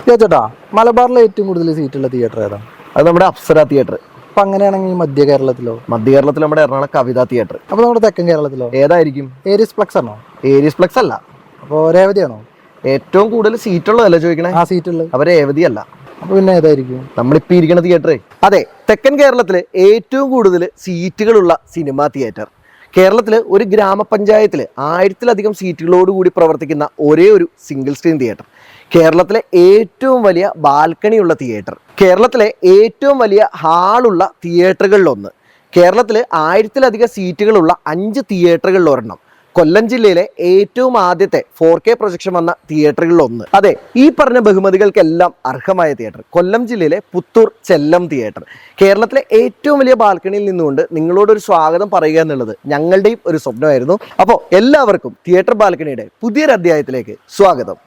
ചേട്ടാ, മലബാറിലെ ഏറ്റവും കൂടുതൽ സീറ്റുള്ള തിയേറ്റർ ഏതാ? അത് നമ്മുടെ അപ്സര തിയേറ്റർ. അപ്പൊ അങ്ങനെയാണെങ്കിൽ മധ്യ കേരളത്തിലോ? മധ്യ കേരളത്തിൽ നമ്മുടെ എറണാകുളം കവിത തിയേറ്റർ. അപ്പൊ നമ്മുടെ തെക്കൻ കേരളത്തിലോ? ഏതായിരിക്കും? ഏരീസ് പ്ലക്സ് ആണോ? ഏരീസ് പ്ലക്സ് അല്ല. അപ്പൊ രേവതിയാണോ? ഏറ്റവും കൂടുതൽ സീറ്റുള്ളതല്ല ചോദിക്കണേ. ആ സീറ്റുള്ളത് അവ രേവതിയല്ല. അപ്പൊ പിന്നെ ഏതായിരിക്കും? നമ്മളിപ്പോ ഇരിക്കുന്ന തിയേറ്റർ. അതെ, തെക്കൻ കേരളത്തില് ഏറ്റവും കൂടുതൽ സീറ്റുകളുള്ള സിനിമാ തിയേറ്റർ. കേരളത്തില് ഒരു ഗ്രാമപഞ്ചായത്തിൽ 1000-ലധികം സീറ്റുകളോടുകൂടി പ്രവർത്തിക്കുന്ന ഒരേ ഒരു സിംഗിൾ സ്ക്രീൻ തിയേറ്റർ. കേരളത്തിലെ ഏറ്റവും വലിയ ബാൽക്കണിയുള്ള തിയേറ്റർ. കേരളത്തിലെ ഏറ്റവും വലിയ ഹാളുള്ള തിയേറ്ററുകളിലൊന്ന്. കേരളത്തിൽ 1000-ലധികം സീറ്റുകളുള്ള 5 തിയേറ്ററുകളിൽ ഒരെണ്ണം. കൊല്ലം ജില്ലയിലെ ഏറ്റവും ആദ്യത്തെ 4K പ്രൊജക്ഷൻ വന്ന തിയേറ്ററുകളിലൊന്ന്. അതെ, ഈ പറഞ്ഞ ബഹുമതികൾക്കെല്ലാം അർഹമായ തിയേറ്റർ കൊല്ലം ജില്ലയിലെ പുത്തൂർ ചെല്ലം തിയേറ്റർ. കേരളത്തിലെ ഏറ്റവും വലിയ ബാൽക്കണിയിൽ നിന്നുകൊണ്ട് നിങ്ങളോടൊരു സ്വാഗതം പറയുക എന്നുള്ളത് ഞങ്ങളുടെയും ഒരു സ്വപ്നമായിരുന്നു. അപ്പോൾ എല്ലാവർക്കും തിയേറ്റർ ബാൽക്കണിയുടെ പുതിയൊരു അധ്യായത്തിലേക്ക് സ്വാഗതം.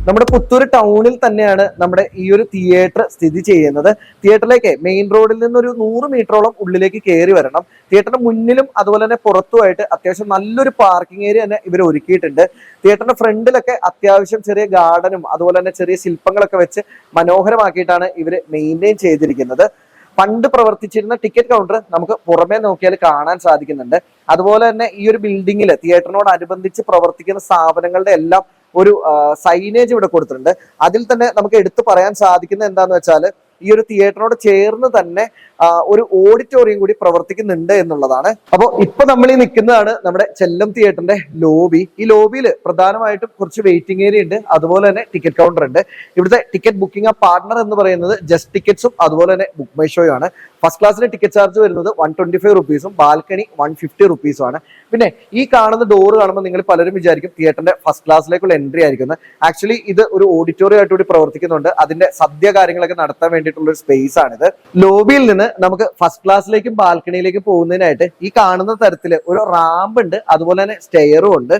നമ്മുടെ പുത്തൂർ ടൗണിൽ തന്നെയാണ് നമ്മുടെ ഈ ഒരു തിയേറ്റർ സ്ഥിതി ചെയ്യുന്നത്. തിയേറ്ററിലേക്ക് മെയിൻ റോഡിൽ നിന്നൊരു 100 മീറ്ററോളം ഉള്ളിലേക്ക് കയറി വരണം. തിയേറ്ററിന്റെ മുന്നിലും അതുപോലെ തന്നെ പുറത്തുമായിട്ട് അത്യാവശ്യം നല്ലൊരു പാർക്കിംഗ് ഏരിയ തന്നെ ഇവർ ഒരുക്കിയിട്ടുണ്ട്. തിയേറ്ററിന്റെ ഫ്രണ്ടിലൊക്കെ അത്യാവശ്യം ചെറിയ ഗാർഡനും അതുപോലെ തന്നെ ചെറിയ ശില്പങ്ങളൊക്കെ വെച്ച് മനോഹരമാക്കിയിട്ടാണ് ഇവർ മെയിൻറ്റെയിൻ ചെയ്തിരിക്കുന്നത്. പണ്ട് പ്രവർത്തിച്ചിരുന്ന ടിക്കറ്റ് കൗണ്ടർ നമുക്ക് പുറമേ നോക്കിയാൽ കാണാൻ സാധിക്കുന്നുണ്ട്. അതുപോലെ തന്നെ ഈ ഒരു ബിൽഡിങ്ങിൽ തിയേറ്ററിനോടനുബന്ധിച്ച് പ്രവർത്തിക്കുന്ന സ്ഥാപനങ്ങളുടെ എല്ലാം ഒരു സൈനേജ് ഇവിടെ കൊടുത്തിട്ടുണ്ട്. അതിൽ തന്നെ നമുക്ക് എടുത്തു പറയാൻ സാധിക്കുന്നത് എന്താന്ന് വെച്ചാൽ ഈ ഒരു തിയേറ്ററിനോട് ചേർന്ന് തന്നെ ഒരു ഓഡിറ്റോറിയം കൂടി പ്രവർത്തിക്കുന്നുണ്ട് എന്നുള്ളതാണ്. അപ്പോൾ ഇപ്പൊ നമ്മൾ ഈ നിൽക്കുന്നതാണ് നമ്മുടെ ചെല്ലം തിയേറ്ററിന്റെ ലോബി. ഈ ലോബിയിൽ പ്രധാനമായിട്ടും കുറച്ച് വെയിറ്റിംഗ് ഏരിയ ഉണ്ട്, അതുപോലെ തന്നെ ടിക്കറ്റ് കൗണ്ടർ ഉണ്ട്. ഇവിടുത്തെ ടിക്കറ്റ് ബുക്കിംഗ് പാർട്ണർ എന്ന് പറയുന്നത് ജസ്റ്റ് ടിക്കറ്റ്സും അതുപോലെ തന്നെ ബുക്ക് മൈ ഷോയും ആണ്. ഫസ്റ്റ് ക്ലാസ്സിന്റെ ടിക്കറ്റ് ചാർജ് വരുന്നത് 125 റുപ്പീസും ബാൽക്കണി 150 റുപ്പീസും ആണ്. പിന്നെ ഈ കാണുന്ന ഡോറ് കാണുമ്പോൾ നിങ്ങൾ പലരും വിചാരിക്കും തിയേറ്ററിന്റെ ഫസ്റ്റ് ക്ലാസ്സിലേക്കുള്ള എൻട്രി ആയിരിക്കുന്നത്. ആക്ച്വലി ഇത് ഒരു ഓഡിറ്റോറിയം ആയിട്ട് കൂടി പ്രവർത്തിക്കുന്നുണ്ട്. അതിന്റെ സദ്യ കാര്യങ്ങളൊക്കെ നടത്താൻ വേണ്ടിയിട്ടുള്ള ഒരു സ്പേസ് ആണിത്. ലോബിയിൽ നിന്ന് നമുക്ക് ഫസ്റ്റ് ക്ലാസ്സിലേക്കും ബാൽക്കണിയിലേക്കും പോകുന്നതിനായിട്ട് ഈ കാണുന്ന തരത്തിൽ ഒരു റാമ്പ് ഉണ്ട്, അതുപോലെ തന്നെ സ്റ്റെയറും ഉണ്ട്.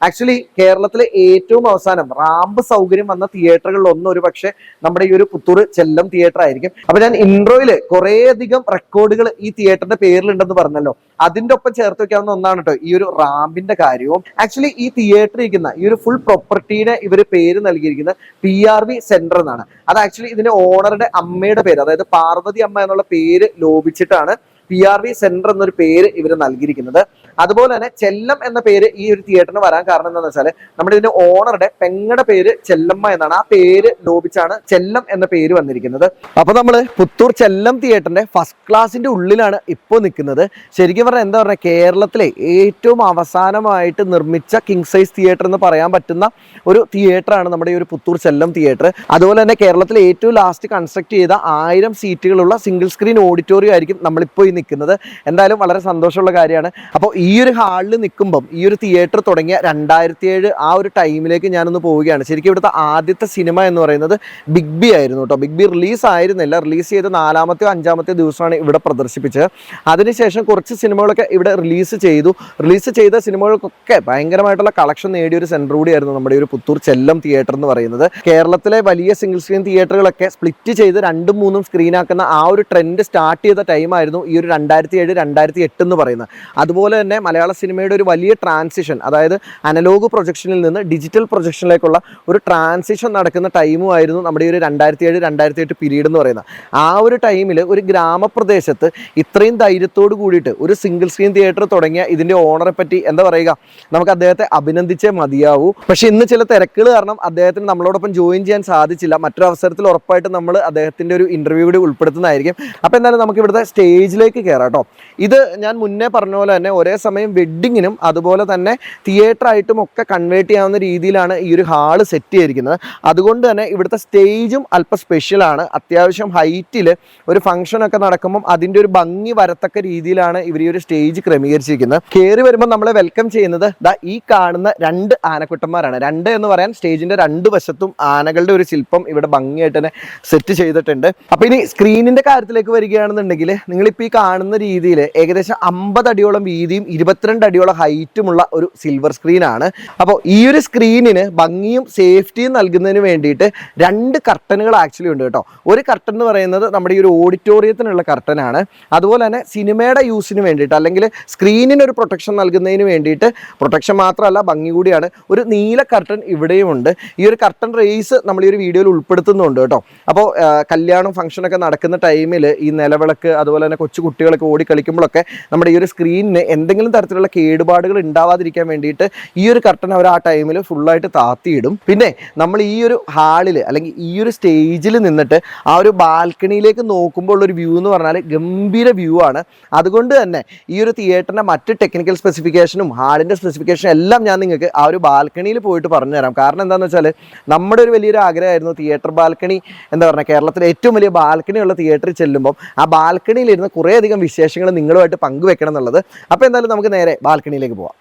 ആക്ച്വലി കേരളത്തിലെ ഏറ്റവും അവസാനം റാമ്പ് സൗകര്യം വന്ന തിയേറ്ററുകളിൽ ഒന്ന് ഒരു പക്ഷേ നമ്മുടെ ഈ ഒരു പുത്തൂർ ചെല്ലം തിയേറ്റർ ആയിരിക്കും. അപ്പൊ ഞാൻ ഇൻട്രോയില് കുറേയധികം റെക്കോർഡുകൾ ഈ തിയേറ്ററിന്റെ പേരിലുണ്ടെന്ന് പറഞ്ഞല്ലോ. അതിന്റെ ഒപ്പം ചേർത്ത് വെക്കാവുന്ന ഒന്നാണ് കേട്ടോ ഈ ഒരു റാമ്പിന്റെ കാര്യവും. ആക്ച്വലി ഈ തിയേറ്റർ ഇരിക്കുന്ന ഈ ഒരു ഫുൾ പ്രോപ്പർട്ടിയുടെ ഇവര് പേര് നൽകിയിരിക്കുന്നത് PRV സെന്റർ എന്നാണ്. അത് ആക്ച്വലി ഇതിന്റെ ഓണറുടെ അമ്മയുടെ പേര്, അതായത് പാർവതി അമ്മ എന്നുള്ള പേര് ലോപിച്ചിട്ടാണ് PRV സെന്റർ എന്നൊരു പേര് ഇവർ നൽകിയിരിക്കുന്നത്. അതുപോലെ തന്നെ ചെല്ലം എന്ന പേര് ഈ ഒരു തിയേറ്ററിന് വരാൻ കാരണം എന്താണെന്ന് വെച്ചാൽ നമ്മുടെ ഇതിന്റെ ഓണറുടെ പെങ്ങളുടെ പേര് ചെല്ലമ്മ എന്നാണ്. ആ പേര് ലോപിച്ചാണ് ചെല്ലം എന്ന പേര് വന്നിരിക്കുന്നത്. അപ്പൊ നമ്മള് പുത്തൂർ ചെല്ലം തിയേറ്ററിന്റെ ഫസ്റ്റ് ക്ലാസിന്റെ ഉള്ളിലാണ് ഇപ്പോൾ നിൽക്കുന്നത്. ശരിക്കും പറഞ്ഞാൽ എന്താ പറയുക, കേരളത്തിലെ ഏറ്റവും അവസാനമായിട്ട് നിർമ്മിച്ച കിങ് സൈസ് തിയേറ്റർ എന്ന് പറയാൻ പറ്റുന്ന ഒരു തിയേറ്ററാണ് നമ്മുടെ ഈ ഒരു പുത്തൂർ ചെല്ലം തിയേറ്റർ. അതുപോലെ തന്നെ കേരളത്തിലെ ഏറ്റവും ലാസ്റ്റ് കൺസ്ട്രക്ട് ചെയ്ത 1000 സീറ്റുകളുള്ള സിംഗിൾ സ്ക്രീൻ ഓഡിറ്റോറിയം ആയിരിക്കും നമ്മളിപ്പോൾ ഈ നിൽക്കുന്നത്. എന്തായാലും വളരെ സന്തോഷമുള്ള കാര്യമാണ്. അപ്പോൾ ഈ ഒരു ഹാളിൽ നിൽക്കുമ്പം ഈ ഒരു തിയേറ്റർ തുടങ്ങിയ 2007 ആ ഒരു ടൈമിലേക്ക് ഞാനൊന്ന് പോവുകയാണ്. ശരിക്കും ഇവിടുത്തെ ആദ്യത്തെ സിനിമ എന്ന് പറയുന്നത് ബിഗ് ബി ആയിരുന്നു കേട്ടോ. ബിഗ് ബി റിലീസ് ആയിരുന്നില്ല, റിലീസ് ചെയ്ത് 4-മത്തെയോ 5-മത്തെയോ ദിവസമാണ് ഇവിടെ പ്രദർശിപ്പിച്ചത്. അതിനുശേഷം കുറച്ച് സിനിമകളൊക്കെ ഇവിടെ റിലീസ് ചെയ്തു. റിലീസ് ചെയ്ത സിനിമകൾക്കൊക്കെ ഭയങ്കരമായിട്ടുള്ള കളക്ഷൻ നേടിയ ഒരു സെന്റർ കൂടിയായിരുന്നു നമ്മുടെ ഒരു പുത്തൂർ ചെല്ലം തിയേറ്റർ എന്ന് പറയുന്നത്. കേരളത്തിലെ വലിയ സിംഗിൾ സ്ക്രീൻ തിയേറ്ററുകളൊക്കെ സ്പ്ലിറ്റ് ചെയ്ത് 2-3 സ്ക്രീനാക്കുന്ന ആ ഒരു ട്രെൻഡ് സ്റ്റാർട്ട് ചെയ്ത ടൈമായിരുന്നു ഈ ഒരു 2007-2008 എന്ന് പറയുന്നത്. അതുപോലെ തന്നെ മലയാള സിനിമയുടെ ഒരു വലിയ ട്രാൻസിഷൻ, അതായത് അനലോഗ് പ്രൊജക്ഷനിൽ നിന്ന് ഡിജിറ്റൽ പ്രൊജക്ഷനിലേക്കുള്ള ഒരു ട്രാൻസിഷൻ നടക്കുന്ന ടൈമും ആയിരുന്നു നമ്മുടെ ഈ ഒരു 2007-2008 പീരീഡ് എന്ന് പറയുന്നത്. ആ ഒരു ടൈമിൽ ഒരു ഗ്രാമപ്രദേശത്ത് ഇത്രയും ധൈര്യത്തോട് കൂടിയിട്ട് ഒരു സിംഗിൾ സ്ക്രീൻ തിയേറ്റർ തുടങ്ങിയ ഇതിൻ്റെ ഓണറെ പറ്റി എന്താ പറയുക, നമുക്ക് അദ്ദേഹത്തെ അഭിനന്ദിച്ചേ മതിയാവൂ. പക്ഷെ ഇന്ന് ചില തിരക്കുകൾ കാരണം അദ്ദേഹത്തിന് നമ്മളോടൊപ്പം ജോയിൻ ചെയ്യാൻ സാധിച്ചില്ല. മറ്റൊരു അവസരത്തിൽ ഉറപ്പായിട്ടും നമ്മൾ അദ്ദേഹത്തിൻ്റെ ഒരു ഇൻ്റർവ്യൂ കൂടി ഉൾപ്പെടുത്തുന്നതായിരിക്കും. അപ്പോൾ എന്തായാലും നമുക്ക് ഇവിടുത്തെ സ്റ്റേജിലേക്ക് കയറാം കേട്ടോ. ഇത് ഞാൻ മുന്നേ പറഞ്ഞ പോലെ തന്നെ ഒരേ സമയം വെഡ്ഡിങ്ങിനും അതുപോലെ തന്നെ തിയേറ്റർ ആയിട്ടും ഒക്കെ കൺവേർട്ട് ചെയ്യാവുന്ന രീതിയിലാണ് ഈ ഒരു ഹാള് സെറ്റ് ചെയ്തിരിക്കുന്നത്. അതുകൊണ്ട് തന്നെ ഇവിടുത്തെ സ്റ്റേജും അല്പം സ്പെഷ്യലാണ്. അത്യാവശ്യം ഹൈറ്റിൽ ഒരു ഫംഗ്ഷൻ ഒക്കെ നടക്കുമ്പം അതിൻ്റെ ഒരു ഭംഗി വരത്തക്ക രീതിയിലാണ് ഇവർ ഈ ഒരു സ്റ്റേജ് ക്രമീകരിച്ചിരിക്കുന്നത്. കയറി വരുമ്പോൾ നമ്മളെ വെൽക്കം ചെയ്യുന്നത് ഈ കാണുന്ന 2 ആനക്കുട്ടന്മാരാണ്. 2 എന്ന് പറയാൻ സ്റ്റേജിന്റെ 2 വശത്തും ആനകളുടെ ഒരു ശില്പം ഇവിടെ ഭംഗിയായിട്ട് തന്നെ സെറ്റ് ചെയ്തിട്ടുണ്ട്. അപ്പൊ ഇനി സ്ക്രീനിന്റെ കാര്യത്തിലേക്ക് വരികയാണെന്നുണ്ടെങ്കിൽ നിങ്ങളിപ്പോൾ ഈ കാണുന്ന രീതിയിൽ ഏകദേശം 50 അടിയോളം വീതിയും 22 അടിയോളം ഹൈറ്റുമുള്ള ഒരു സിൽവർ സ്ക്രീനാണ്. അപ്പോൾ ഈ ഒരു സ്ക്രീനിന് ഭംഗിയും സേഫ്റ്റിയും നൽകുന്നതിന് വേണ്ടിയിട്ട് 2 കർട്ടനുകൾ ആക്ച്വലി ഉണ്ട് കേട്ടോ. ഒരു കർട്ടൻ എന്ന് പറയുന്നത് നമ്മുടെ ഈ ഒരു ഓഡിറ്റോറിയത്തിനുള്ള കർട്ടനാണ്. അതുപോലെ തന്നെ സിനിമയുടെ യൂസിന് വേണ്ടിയിട്ട് അല്ലെങ്കിൽ സ്ക്രീനിന് ഒരു പ്രൊട്ടക്ഷൻ നൽകുന്നതിന് വേണ്ടിയിട്ട്, പ്രൊട്ടക്ഷൻ മാത്രമല്ല ഭംഗി കൂടിയാണ്, ഒരു നീല കർട്ടൻ ഇവിടെയും ഉണ്ട്. ഈ ഒരു കർട്ടൻ റേസ് നമ്മൾ ഈ ഒരു വീഡിയോയിൽ ഉൾപ്പെടുത്തുന്നുണ്ട് കേട്ടോ. അപ്പോൾ കല്യാണം ഫംഗ്ഷനൊക്കെ നടക്കുന്ന ടൈമിൽ ഈ നിലവിളക്ക് അതുപോലെ തന്നെ കൊച്ചു കുട്ടികളൊക്കെ ഓടിക്കളിക്കുമ്പോഴൊക്കെ നമ്മുടെ ഈ ഒരു സ്ക്രീനിന് എന്തെങ്കിലും തരത്തിലുള്ള കേടുപാടുകൾ ഉണ്ടാവാതിരിക്കാൻ വേണ്ടിയിട്ട് ഈ ഒരു കർട്ടൻ അവർ ആ ടൈമിൽ ഫുള്ളായിട്ട് താത്തിയിടും. പിന്നെ നമ്മൾ ഈ ഒരു ഹാളിൽ അല്ലെങ്കിൽ ഈ ഒരു സ്റ്റേജിൽ നിന്നിട്ട് ആ ഒരു ബാൽക്കണിയിലേക്ക് നോക്കുമ്പോൾ ഉള്ളൊരു വ്യൂ എന്ന് പറഞ്ഞാൽ ഗംഭീര വ്യൂ ആണ്. അതുകൊണ്ട് തന്നെ ഈ ഒരു തിയേറ്ററിൻ്റെ മറ്റ് ടെക്നിക്കൽ സ്പെസിഫിക്കേഷനും ഹാളിൻ്റെ സ്പെസിഫിക്കേഷനും എല്ലാം ഞാൻ നിങ്ങൾക്ക് ആ ഒരു ബാൽക്കണിയിൽ പോയിട്ട് പറഞ്ഞുതരാം. കാരണം എന്താണെന്ന് വെച്ചാൽ നമ്മുടെ ഒരു വലിയൊരു ആഗ്രഹമായിരുന്നു തിയേറ്റർ ബാൽക്കണി, എന്താ പറയുക, കേരളത്തിലെ ഏറ്റവും വലിയ ബാൽക്കണിയുള്ള തിയേറ്ററിൽ ചെല്ലുമ്പോൾ ആ ബാൽക്കണിയിലിരുന്ന് കുറേയധികം വിശേഷങ്ങൾ നിങ്ങളുമായിട്ട് പങ്കുവെക്കണം എന്നുള്ളത്. അപ്പോൾ എന്തായാലും നമുക്ക് നേരെ ബാൽക്കണിയിലേക്ക് പോവാം.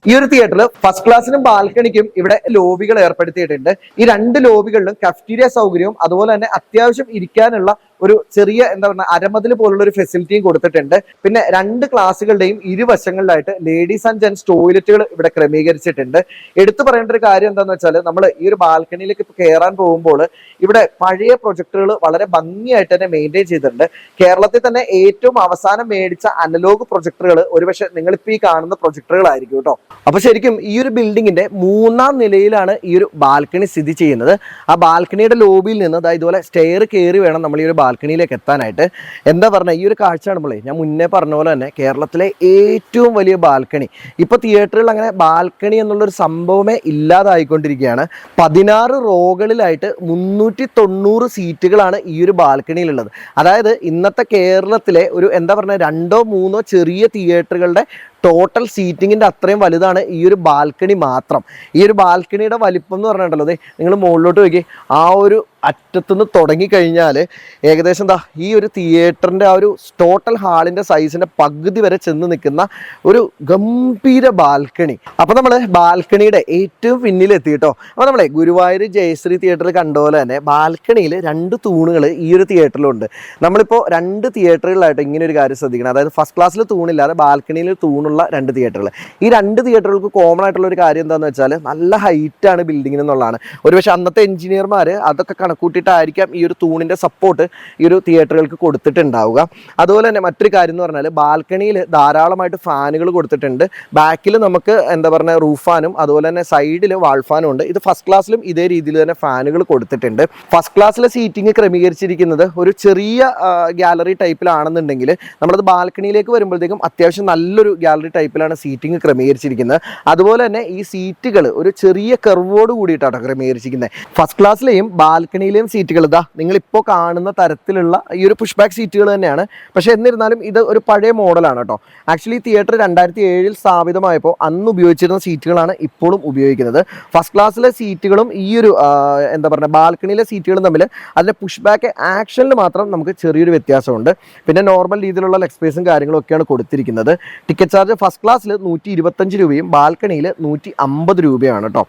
ഈ ഒരു തിയേറ്ററിൽ ഫസ്റ്റ് ക്ലാസ്സിനും ബാൽക്കണിക്കും ഇവിടെ ലോബികൾ ഏർപ്പെടുത്തിയിട്ടുണ്ട്. ഈ 2 ലോബികളിലും കഫ്റ്റീരിയ സൗകര്യവും അതുപോലെ തന്നെ അത്യാവശ്യം ഇരിക്കാനുള്ള ഒരു ചെറിയ എന്താ പറയുക അരമതിൽ പോലുള്ള ഒരു ഫെസിലിറ്റിയും കൊടുത്തിട്ടുണ്ട്. പിന്നെ 2 ക്ലാസ്സുകളുടെയും ഇരുവശങ്ങളിലായിട്ട് ലേഡീസ് ആൻഡ് ജെന്റ്സ് ടോയ്ലറ്റുകൾ ഇവിടെ ക്രമീകരിച്ചിട്ടുണ്ട്. എടുത്തു പറയേണ്ട ഒരു കാര്യം എന്താണെന്ന് വെച്ചാൽ നമ്മൾ ഈ ഒരു ബാൽക്കണിയിലേക്ക് കയറാൻ പോകുമ്പോൾ ഇവിടെ പഴയ പ്രൊജക്ടറുകൾ വളരെ ഭംഗിയായിട്ട് തന്നെ മെയിൻറ്റെയിൻ ചെയ്തിട്ടുണ്ട്. കേരളത്തിൽ തന്നെ ഏറ്റവും അവസാനം മേടിച്ച അനലോഗ് പ്രൊജക്ടറുകൾ ഒരുപക്ഷെ നിങ്ങളിപ്പോൾ ഈ കാണുന്ന പ്രൊജക്ടറുകളായിരിക്കും കേട്ടോ. അപ്പൊ ശരിക്കും ഈ ഒരു ബിൽഡിങ്ങിന്റെ 3ാം നിലയിലാണ് ഈ ഒരു ബാൽക്കണി സ്ഥിതി ചെയ്യുന്നത്. ആ ബാൽക്കണിയുടെ ലോബിയിൽ നിന്ന് ഇതുപോലെ സ്റ്റെയർ കയറി വേണം നമ്മൾ ഈ ഒരു ബാൽക്കണിയിലേക്ക് എത്താനായിട്ട്. എന്താ പറഞ്ഞാൽ ഈ ഒരു കാഴ്ച കാണുമ്പോഴേ ഞാൻ മുന്നേ പറഞ്ഞ പോലെ തന്നെ കേരളത്തിലെ ഏറ്റവും വലിയ ബാൽക്കണി. ഇപ്പോൾ തിയേറ്ററിൽ അങ്ങനെ ബാൽക്കണി എന്നുള്ളൊരു സംഭവമേ ഇല്ലാതായിക്കൊണ്ടിരിക്കുകയാണ്. 16 റോകളിലായിട്ട് 390 സീറ്റുകളാണ് ഈ ഒരു ബാൽക്കണിയിലുള്ളത്. അതായത് ഇന്നത്തെ കേരളത്തിലെ ഒരു എന്താ പറയുക 2ഓ 3ഓ ചെറിയ തിയേറ്ററുകളുടെ ടോട്ടൽ സീറ്റിങ്ങിൻ്റെ അത്രയും വലുതാണ് ഈ ഒരു ബാൽക്കണി മാത്രം. ഈ ഒരു ബാൽക്കണിയുടെ വലിപ്പം എന്ന് പറഞ്ഞിട്ടുണ്ടല്ലോ, അതെ നിങ്ങൾ മുകളിലോട്ട് നോക്കി, ആ ഒരു അറ്റത്തുനിന്ന് തുടങ്ങിക്കഴിഞ്ഞാൽ ഏകദേശം എന്താ ഈ ഒരു തിയേറ്ററിൻ്റെ ആ ഒരു ടോട്ടൽ ഹാളിൻ്റെ സൈസിൻ്റെ പകുതി വരെ ചെന്ന് നിൽക്കുന്ന ഒരു ഗംഭീര ബാൽക്കണി. അപ്പോൾ നമ്മൾ ബാൽക്കണിയുടെ ഏറ്റവും പിന്നിലെത്തി കേട്ടോ. അപ്പോൾ നമ്മളെ ഗുരുവായൂർ ജയശ്രീ തിയേറ്ററിൽ കണ്ട പോലെ തന്നെ ബാൽക്കണിയിൽ 2 തൂണുകൾ ഈ ഒരു തിയേറ്ററിലുണ്ട്. നമ്മളിപ്പോൾ 2 തിയേറ്ററുകളിലായിട്ട് ഇങ്ങനെ ഒരു കാര്യം ശ്രദ്ധിക്കണം. അതായത് ഫസ്റ്റ് ക്ലാസ്സിൽ തൂണില്ലാതെ ബാൽക്കണിയിൽ തൂണുള്ള 2 തിയേറ്ററുകൾ. ഈ 2 തിയേറ്ററുകൾക്ക് കോമൺ ആയിട്ടുള്ള ഒരു കാര്യം എന്താണെന്ന് വെച്ചാൽ നല്ല ഹൈറ്റാണ് ബിൽഡിങ്ങിന് എന്നുള്ളതാണ്. ഒരുപക്ഷെ അന്നത്തെ എഞ്ചിനീയർമാർ അതൊക്കെ കണക്കൂട്ടിയിട്ടായിരിക്കാം ഈ ഒരു തൂണിൻ്റെ സപ്പോർട്ട് ഈ ഒരു തിയേറ്ററുകൾക്ക് കൊടുത്തിട്ടുണ്ടാവുക. അതുപോലെ തന്നെ മറ്റൊരു കാര്യം എന്ന് പറഞ്ഞാൽ ബാൽക്കണിയിൽ ധാരാളമായിട്ട് ഫാനുകൾ കൊടുത്തിട്ടുണ്ട്. ബാക്കിൽ നമുക്ക് എന്താ പറയുക റൂഫ് ഫാനും അതുപോലെ തന്നെ സൈഡിൽ വാൾ ഫാനും ഉണ്ട്. ഇത് ഫസ്റ്റ് ക്ലാസ്സിലും ഇതേ രീതിയിൽ തന്നെ ഫാനുകൾ കൊടുത്തിട്ടുണ്ട്. ഫസ്റ്റ് ക്ലാസ്സിലെ സീറ്റിംഗ് ക്രമീകരിച്ചിരിക്കുന്നത് ഒരു ചെറിയ ഗാലറി ടൈപ്പിലാണെന്നുണ്ടെങ്കിൽ നമ്മളത് ബാൽക്കണിയിലേക്ക് വരുമ്പോഴത്തേക്കും അത്യാവശ്യം നല്ലൊരു ഗാലറി ടൈപ്പിലാണ് സീറ്റിംഗ് ക്രമീകരിച്ചിരിക്കുന്നത്. അതുപോലെ തന്നെ ഈ സീറ്റുകൾ ഒരു ചെറിയ കർവോട് കൂടിയിട്ടാണ് ക്രമീകരിച്ചിരിക്കുന്നത്. ഫസ്റ്റ് ക്ലാസ്സിലെയും ബാൽക്കണിയിലെയും സീറ്റുകൾ ഇതാ നിങ്ങളിപ്പോൾ കാണുന്ന തരത്തിലുള്ള ഈ ഒരു പുഷ് ബാക്ക് സീറ്റുകൾ തന്നെയാണ്. പക്ഷേ എന്നിരുന്നാലും ഇത് ഒരു പഴയ മോഡലാണ് കേട്ടോ. ആക്ച്വലി തിയേറ്റർ 2007 സ്ഥാപിതമായപ്പോൾ അന്ന് ഉപയോഗിച്ചിരുന്ന സീറ്റുകളാണ് ഇപ്പോഴും ഉപയോഗിക്കുന്നത്. ഫസ്റ്റ് ക്ലാസ്സിലെ സീറ്റുകളും ഈ ഒരു എന്താ പറയുക ബാൽക്കണിയിലെ സീറ്റുകളും തമ്മിൽ അതിൻ്റെ പുഷ് ബാക്ക് ആക്ഷനിൽ മാത്രം നമുക്ക് ചെറിയൊരു വ്യത്യാസമുണ്ട്. പിന്നെ നോർമൽ രീതിയിലുള്ള ലെഗ് സ്പേസും കാര്യങ്ങളും ഒക്കെയാണ് കൊടുത്തിരിക്കുന്നത്. ടിക്കറ്റ് ചാർജ് ഫസ്റ്റ് ക്ലാസ്സിൽ 125 രൂപയും ബാൽക്കണിയിൽ 150 രൂപയാണ് കേട്ടോ.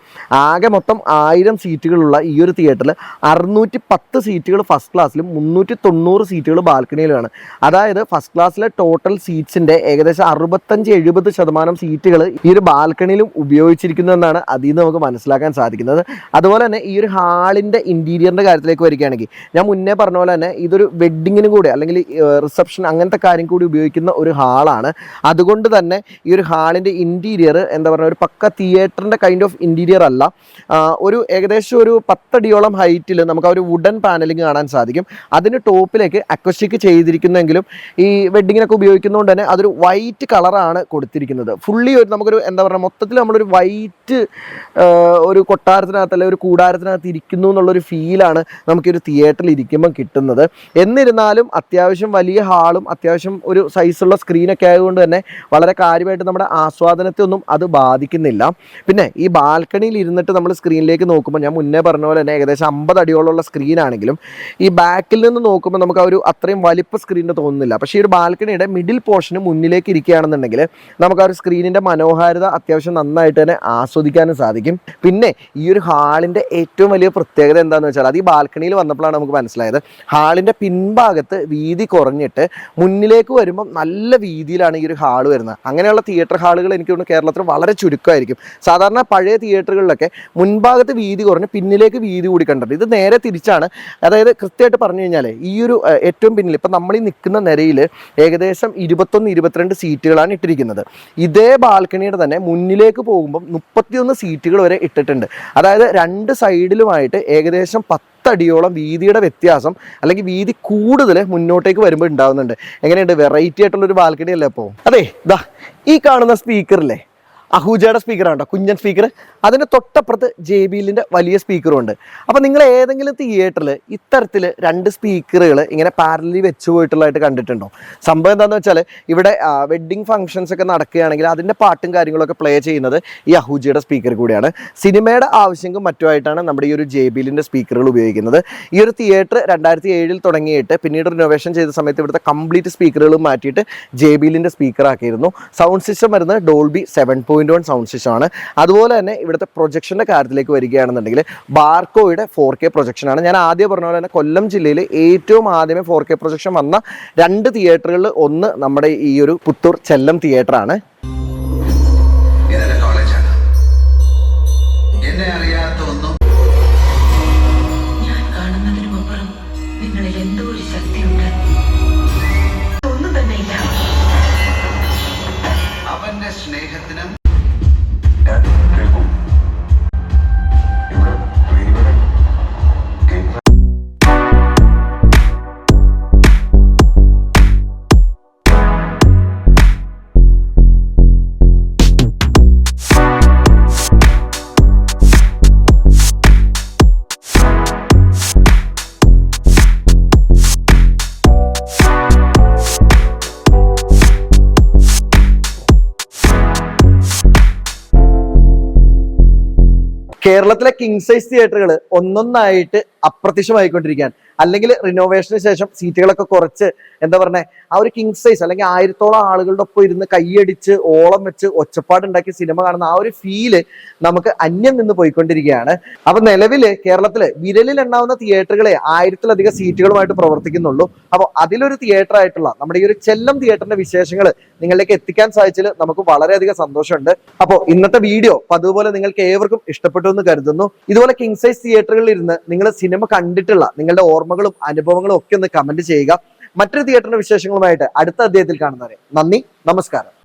ആകെ മൊത്തം 1000 സീറ്റുകളുള്ള ഈ ഒരു തിയേറ്ററിൽ 610 സീറ്റുകൾ ഫസ്റ്റ് ക്ലാസ്സിലും 390 സീറ്റുകൾ ബാൽക്കണിയിലുമാണ്. അതായത് ഫസ്റ്റ് ക്ലാസ്സിലെ ടോട്ടൽ സീറ്റ്സിന്റെ ഏകദേശം 65-70% സീറ്റുകൾ ഈ ഒരു ബാൽക്കണിയിലും ഉപയോഗിച്ചിരിക്കുന്നു എന്നാണ് അതിൽ നിന്ന് നമുക്ക് മനസ്സിലാക്കാൻ സാധിക്കുന്നത്. അതുപോലെ തന്നെ ഈ ഒരു ഹാളിന്റെ ഇന്റീരിയറിന്റെ കാര്യത്തിലേക്ക് വരികയാണെങ്കിൽ ഞാൻ മുന്നേ പറഞ്ഞ പോലെ തന്നെ ഇതൊരു വെഡ്ഡിങ്ങിന് കൂടി അല്ലെങ്കിൽ റിസപ്ഷൻ അങ്ങനത്തെ കാര്യം കൂടി ഉപയോഗിക്കുന്ന ഒരു ഹാളാണ്. അതുകൊണ്ട് തന്നെ ഈ ഒരു ഹാളിന്റെ ഇന്റീരിയർ എന്താ പറയുക, ഒരു പക്ക തിയേറ്ററിന്റെ കൈൻഡ് ഓഫ് ഇന്റീരിയർ അല്ല. ഒരു ഏകദേശം ഒരു 10 അടിയോളം ഹൈറ്റിൽ നമുക്ക് ആ ഒരു വുഡൻ പാനലിംഗ് കാണാൻ സാധിക്കും. അതിന് ടോപ്പിലേക്ക് അക്വസ്റ്റിക് ചെയ്തിരിക്കുന്നെങ്കിലും ഈ വെഡ്ഡിങ്ങിനൊക്കെ ഉപയോഗിക്കുന്നതുകൊണ്ട് തന്നെ അതൊരു വൈറ്റ് കളറാണ് കൊടുത്തിരിക്കുന്നത്. ഫുള്ളി ഒരു നമുക്കൊരു എന്താ പറയുക, മൊത്തത്തിൽ നമ്മളൊരു വൈറ്റ് ഒരു കൊട്ടാരത്തിനകത്ത് അല്ലെങ്കിൽ ഒരു കൂടാരത്തിനകത്ത് ഇരിക്കുന്നു എന്നുള്ളൊരു ഫീലാണ് നമുക്കൊരു തിയേറ്ററിൽ ഇരിക്കുമ്പം കിട്ടുന്നത്. എന്നിരുന്നാലും അത്യാവശ്യം വലിയ ഹാളും അത്യാവശ്യം ഒരു സൈസുള്ള സ്ക്രീനൊക്കെ ആയതുകൊണ്ട് തന്നെ വളരെ കാര്യമായിട്ട് നമ്മുടെ ആസ്വാദനത്തെ ഒന്നും അത് ബാധിക്കുന്നില്ല. പിന്നെ ഈ ബാൽക്കണിയിൽ ഇരുന്നിട്ട് നമ്മൾ സ്ക്രീനിലേക്ക് നോക്കുമ്പോൾ ഞാൻ മുന്നേ പറഞ്ഞ പോലെ തന്നെ ഏകദേശം 50 അടിയോളമുള്ള സ്ക്രീൻ ആണെങ്കിലും ഈ ബാക്കിൽ നിന്ന് നോക്കുമ്പോൾ നമുക്ക് ആ ഒരു അത്രയും വലിപ്പ സ്ക്രീനിന് തോന്നുന്നില്ല. പക്ഷേ ഈ ഒരു ബാൽക്കണിയുടെ മിഡിൽ പോർഷന് മുന്നിലേക്ക് ഇരിക്കുകയാണെന്നുണ്ടെങ്കിൽ നമുക്ക് ആ ഒരു സ്ക്രീനിൻ്റെ മനോഹാരിത അത്യാവശ്യം നന്നായിട്ട് തന്നെ ആസ്വദിക്കാനും സാധിക്കും. പിന്നെ ഈ ഒരു ഹാളിൻ്റെ ഏറ്റവും വലിയ പ്രത്യേകത എന്താണെന്ന് വെച്ചാൽ അത് ഈ ബാൽക്കണിയിൽ വന്നപ്പോഴാണ് നമുക്ക് മനസ്സിലായത്. ഹാളിൻ്റെ പിൻഭാഗത്ത് വീതി കുറഞ്ഞിട്ട് മുന്നിലേക്ക് വരുമ്പോൾ നല്ല വീതിയിലാണ് ഈ ഒരു ഹാൾ വരുന്നത്. അങ്ങനെയുള്ള തിയേറ്റർ ഹാളുകൾ എനിക്ക് തോന്നുന്നു കേരളത്തിൽ വളരെ ചുരുക്കമായിരിക്കും. സാധാരണ പഴയ തിയേറ്ററുകളിലൊക്കെ മുൻഭാഗത്ത് വീതി കുറഞ്ഞ് പിന്നിലേക്ക് വീതി കൂടി കണ്ടിട്ടുണ്ട്. ഇത് നേരെ തിരിച്ചാണ്. അതായത് കൃത്യമായിട്ട് പറഞ്ഞു കഴിഞ്ഞാൽ ഈ ഒരു ഏറ്റവും പിന്നിൽ ഇപ്പം നമ്മൾ ഈ നിൽക്കുന്ന നിരയിൽ ഏകദേശം 21-22 സീറ്റുകളാണ് ഇട്ടിരിക്കുന്നത്. ഇതേ ബാൽക്കണിയുടെ തന്നെ മുന്നിലേക്ക് പോകുമ്പം 31 സീറ്റുകൾ വരെ ഇട്ടിട്ടുണ്ട്. അതായത് 2 സൈഡിലുമായിട്ട് ഏകദേശം 10 അടിയോളം വീതിയുടെ വ്യത്യാസം അല്ലെങ്കിൽ വീതി കൂടുതൽ മുന്നോട്ടേക്ക് വരുമ്പോൾ ഉണ്ടാകുന്നുണ്ട്. എങ്ങനെയുണ്ട്? വെറൈറ്റി ആയിട്ടുള്ളൊരു ബാൽക്കണി അല്ലേ അപ്പോൾ? അതെ, ഇതാ ഈ കാണുന്ന സ്പീക്കറില്ലേ, അഹൂജയുടെ സ്പീക്കറാണ് കേട്ടോ, കുഞ്ഞൻ സ്പീക്കർ. അതിന് തൊട്ടപ്പുറത്ത് JBLന്റെ വലിയ സ്പീക്കറും ഉണ്ട്. അപ്പോൾ നിങ്ങൾ ഏതെങ്കിലും തിയേറ്ററിൽ ഇത്തരത്തിൽ 2 സ്പീക്കറുകൾ ഇങ്ങനെ പാരലി വെച്ച് പോയിട്ടുള്ളതായിട്ട് കണ്ടിട്ടുണ്ടോ? സംഭവം എന്താണെന്ന് വെച്ചാൽ ഇവിടെ വെഡ്ഡിങ് ഫംഗ്ഷൻസ് ഒക്കെ നടക്കുകയാണെങ്കിൽ അതിൻ്റെ പാട്ടും കാര്യങ്ങളൊക്കെ പ്ലേ ചെയ്യുന്നത് ഈ അഹൂജയുടെ സ്പീക്കർ കൂടിയാണ്. സിനിമയുടെ ആവശ്യങ്ങൾക്കും മറ്റുമായിട്ടാണ് നമ്മുടെ ഈ ഒരു JBLന്റെ സ്പീക്കറുകൾ ഉപയോഗിക്കുന്നത്. ഈ ഒരു തിയേറ്റർ 2007 തുടങ്ങിയിട്ട് പിന്നീട് റിനോവേഷൻ ചെയ്ത സമയത്ത് ഇവിടുത്തെ കംപ്ലീറ്റ് സ്പീക്കറുകൾ മാറ്റിയിട്ട് JBLന്റെ സ്പീക്കർ ആക്കിയിരുന്നു. സൗണ്ട് സിസ്റ്റം വരുന്നത് ഡോൾബി 7.1 സൗണ്ട് സിസ്റ്റം ആണ്. അതുപോലെ തന്നെ ഇവിടുത്തെ പ്രൊജക്ഷൻ്റെ കാര്യത്തിലേക്ക് വരികയാണെന്നുണ്ടെങ്കിൽ ബാർക്കോയുടെ 4K പ്രൊജക്ഷനാണ്. ഞാൻ ആദ്യം പറഞ്ഞ പോലെ തന്നെ കൊല്ലം ജില്ലയിൽ ഏറ്റവും ആദ്യമേ 4K പ്രൊജക്ഷൻ വന്ന 2 തിയേറ്ററുകളിൽ ഒന്ന് നമ്മുടെ ഈ ഒരു പുത്തൂർ ചെല്ലം തിയേറ്ററാണ്. സ്നേഹത്തിനും കേരളത്തിലെ കിങ് സൈസ് തിയേറ്ററുകൾ ഒന്നൊന്നായിട്ട് അപ്രത്യക്ഷമായിക്കൊണ്ടിരിക്കുകയാണ്. അല്ലെങ്കിൽ റിനോവേഷന് ശേഷം സീറ്റുകളൊക്കെ കുറച്ച് എന്താ പറഞ്ഞേ, ആ ഒരു കിങ് സൈസ് അല്ലെങ്കിൽ 1000-ഓളം ആളുകളുടെ ഒപ്പം ഇരുന്ന് കൈയടിച്ച് ഓളം വെച്ച് ഒച്ചപ്പാടുണ്ടാക്കി സിനിമ കാണുന്ന ആ ഒരു ഫീല് നമുക്ക് അന്യം നിന്ന് പോയിക്കൊണ്ടിരിക്കുകയാണ്. അപ്പൊ നിലവില് കേരളത്തില് വിരലിൽ എണ്ണാവുന്ന തിയേറ്ററുകളെ 1000-ലധികം സീറ്റുകളുമായിട്ട് പ്രവർത്തിക്കുന്നുള്ളൂ. അപ്പോൾ അതിലൊരു തിയേറ്റർ ആയിട്ടുള്ള നമ്മുടെ ഈ ഒരു ചെല്ലം തിയേറ്ററിന്റെ വിശേഷങ്ങൾ നിങ്ങളിലേക്ക് എത്തിക്കാൻ സാധിച്ചതിൽ നമുക്ക് വളരെയധികം സന്തോഷമുണ്ട്. അപ്പോൾ ഇന്നത്തെ വീഡിയോ അതുപോലെ നിങ്ങൾക്ക് ഏവർക്കും ഇഷ്ടപ്പെട്ടു എന്ന് കരുതുന്നു. ഇതുപോലെ കിങ് സൈസ് തിയേറ്ററുകളിൽ ഇരുന്ന് നിങ്ങൾ സിനിമ കണ്ടിട്ടുള്ള നിങ്ങളുടെ ഓർമ്മകളും അനുഭവങ്ങളും ഒക്കെ ഒന്ന് കമന്റ് ചെയ്യുക. മറ്റൊരു തിയേറ്ററിന്റെ വിശേഷങ്ങളുമായിട്ട് അടുത്ത അധ്യായത്തിൽ കാണുന്നവരെ നന്ദി, നമസ്കാരം.